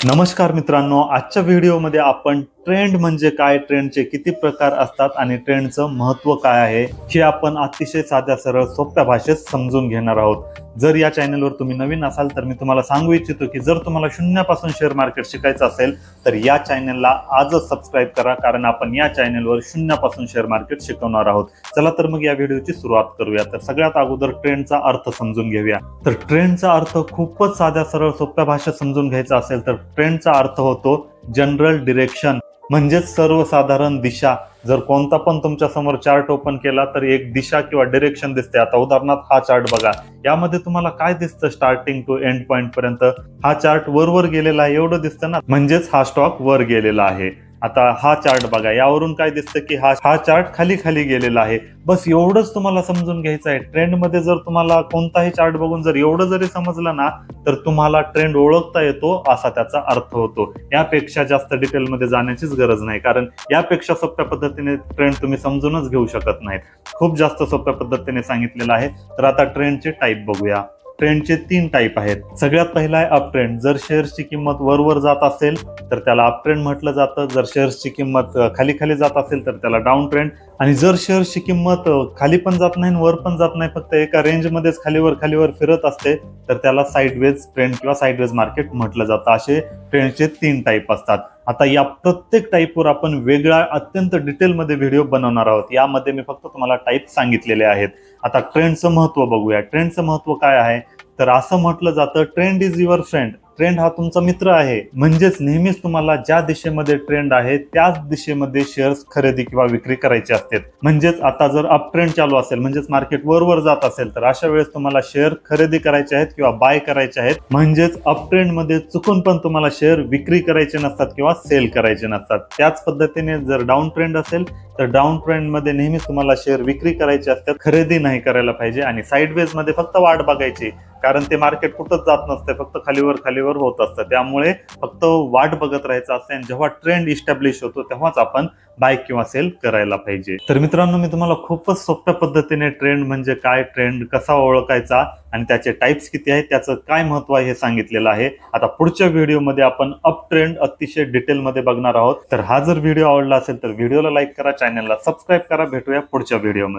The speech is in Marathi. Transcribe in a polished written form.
नमस्कार मित्रांनो, आजच्या व्हिडिओमध्ये आपण ट्रेंड म्हणजे काय, ट्रेंडचे किती प्रकार असतात आणि ट्रेंडचं महत्त्व काय आहे हे आपण अतिशय साध्या सरळ सोप्या भाषेत समजून घेणार आहोत। जर या चॅनलवर तुम्ही नवीन असाल तर मी तुम्हाला सांगू इच्छितो की जर तुम्हाला शून्यापासून शेअर मार्केट शिकायचं असेल तर या चॅनलला आजच सबस्क्राइब करा, कारण आपण या चॅनलवर शून्यापासून शेअर मार्केट शिकवणार आहोत। चला तर मग या व्हिडिओची सुरुवात करूया। तर सगळ्यात अगोदर ट्रेंडचा अर्थ समजून घेऊया। तर ट्रेंडचा अर्थ खूपच साध्या सरळ सोप्या भाषेत समजून घ्यायचा असेल तर ट्रेंडचा अर्थ होतो जनरल डिरेक्शन, म्हणजेच सर्वसाधारण दिशा। जर कोणता पण तुमच्या समोर चार्ट ओपन केला तर एक दिशा किंवा डिरेक्शन दिसते। आता उदाहरणार्थ हा चार्ट बघा, यामध्ये तुम्हाला काय दिसतं, स्टार्टिंग टू एंड पॉइंट पर्यंत हा चार्ट वर गेलेला आहे एवढं दिसतं ना, म्हणजेच हा स्टॉक वर गेलेला आहे। आता हा चार्ट बघा, यावरून काय दिसतं की हा चार्ट खाली गेलेला आहे। बस एवढंच तुम्हाला समजून घ्यायचं आहे। ट्रेंड मध्ये जर तुम्हाला कोणताही चार्ट बघून जर एवढं जरी समजलं ना तर तुम्हाला ट्रेंड ओळखता येतो असा त्याचा अर्थ होतो। यापेक्षा जास्त डिटेल मध्ये जाण्याचीच गरज नाही, कारण यापेक्षा सोप्या पद्धतीने ट्रेंड तुम्ही समजूनच घेऊ शकत नाहीत। खूप जास्त सोप्या पद्धतीने सांगितलेलं आहे। तर आता ट्रेंडचे टाईप बघूया। ट्रेंडचे 3 टाईप आहेत। सगळ्यात पहिला आहे अप ट्रेंड। जर शेअर्सची किंमत वर जात असेल तर त्याला अप ट्रेंड म्हटलं जातं। जर शेअर्सची किंमत खाली जात असेल तर त्याला डाऊन ट्रेंड। आणि जर शेअर्सची किंमत खाली पण जात नाही वर पण जात नाही, फक्त एका रेंज मध्येच खालीवर फिरत असते तर त्याला साइडवेज ट्रेंड किंवा साइडवेज मार्केट म्हटलं जातं। असे ट्रेंडचे 3 टाईप असतात। आता या प्रत्येक टाईपवर आपण वेगळा अत्यंत डिटेलमध्ये व्हिडिओ बनवणार आहोत। यामध्ये मी फक्त तुम्हाला टाईप सांगितलेले आहेत। आता ट्रेंडचं महत्त्व बघूया। ट्रेंडचं महत्त्व काय आहे तर असं म्हटलं जातं, trend is your friend. Trend हा तुमचा मित्र आहे, म्हणजेच नेहमीच तुम्हाला ज्या दिशेमध्ये ट्रेंड आहे त्याच दिशेमध्ये शेअर्स खरेदी किंवा विक्री करायचे असते। म्हणजेच आता जर अप ट्रेंड चालू असेल, म्हणजेच मार्केट वर जात असेल तर अशा वेळेस तुम्हाला शेअर खरेदी करायचे आहेत किंवा बाय करायचे आहेत। म्हणजेच अप ट्रेंड मध्ये चुकून पण तुम्हाला शेअर विक्री करायचे नसतात किंवा सेल करायचे नसतात। त्याच पद्धतीने जर डाऊन ट्रेंड असेल तर डाऊन ट्रेंड मध्ये नेहमीच तुम्हाला शेअर विक्री करायचे असतात, खरेदी नाही करायला पाहिजे। आणि साइडवेज मध्ये फक्त वाट बघायची, कारण ते मार्केट कुठंच जात नसते, फक्त खालीवर होत असतं। त्यामुळे फक्त वाट बघत राहायचं असते आणि जेव्हा ट्रेंड इस्टॅब्लिश होतो तेव्हाच आपण बाय किंवा सेल करायला पाहिजे। तर मित्रांनो, मी तुम्हाला खूपच सोप्या पद्धतीने ट्रेंड म्हणजे काय, ट्रेंड कसा ओळखायचा आणि त्याचे टाइप्स किती आहेत, त्याचं काय महत्त्व आहे हे सांगितलेलं आहे। आता पुढच्या व्हिडिओमध्ये आपण अप ट्रेंड अतिशय डिटेलमध्ये बघणार आहोत। तर हा जर व्हिडिओ आवडला असेल तर व्हिडिओला लाईक करा, चॅनलला सबस्क्राईब करा। भेटूया पुढच्या व्हिडिओमध्ये।